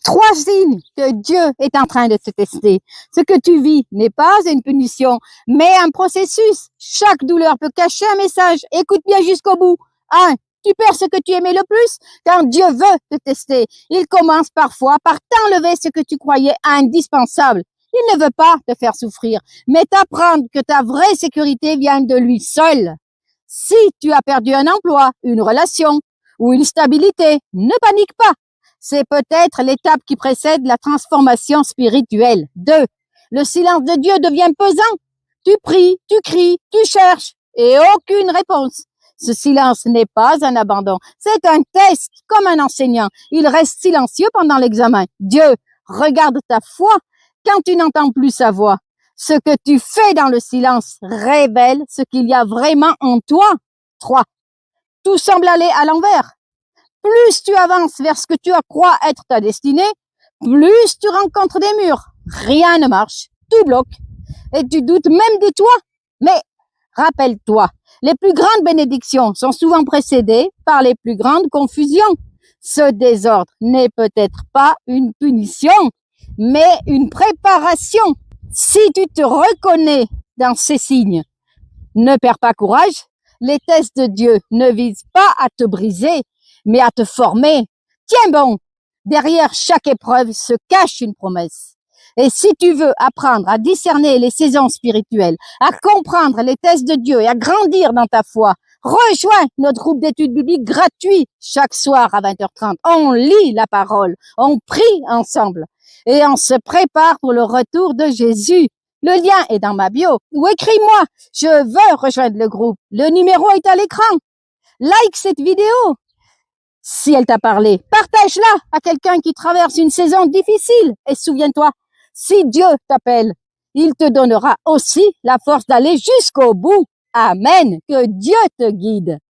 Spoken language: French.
Trois signes que Dieu est en train de te tester. Ce que tu vis n'est pas une punition, mais un processus. Chaque douleur peut cacher un message. Écoute bien jusqu'au bout. 1. Tu perds ce que tu aimais le plus quand Dieu veut te tester. Il commence parfois par t'enlever ce que tu croyais indispensable. Il ne veut pas te faire souffrir, mais t'apprendre que ta vraie sécurité vient de lui seul. Si tu as perdu un emploi, une relation ou une stabilité, ne panique pas. C'est peut-être l'étape qui précède la transformation spirituelle. 2. Le silence de Dieu devient pesant. Tu pries, tu cries, tu cherches et aucune réponse. Ce silence n'est pas un abandon, c'est un test, comme un enseignant. Il reste silencieux pendant l'examen. Dieu regarde ta foi quand tu n'entends plus sa voix. Ce que tu fais dans le silence révèle ce qu'il y a vraiment en toi. 3. Tout semble aller à l'envers. Plus tu avances vers ce que tu crois être ta destinée, plus tu rencontres des murs. Rien ne marche, tout bloque. Et tu doutes même de toi. Mais rappelle-toi, les plus grandes bénédictions sont souvent précédées par les plus grandes confusions. Ce désordre n'est peut-être pas une punition, mais une préparation. Si tu te reconnais dans ces signes, ne perds pas courage. Les tests de Dieu ne visent pas à te briser, mais à te former. Tiens bon, derrière chaque épreuve se cache une promesse. Et si tu veux apprendre à discerner les saisons spirituelles, à comprendre les tests de Dieu et à grandir dans ta foi, rejoins notre groupe d'études bibliques gratuit chaque soir à 20h30. On lit la parole, on prie ensemble et on se prépare pour le retour de Jésus. Le lien est dans ma bio. Ou écris-moi, je veux rejoindre le groupe. Le numéro est à l'écran. Like cette vidéo si elle t'a parlé. Partage-la à quelqu'un qui traverse une saison difficile. Et souviens-toi, si Dieu t'appelle, il te donnera aussi la force d'aller jusqu'au bout. Amen. Que Dieu te guide.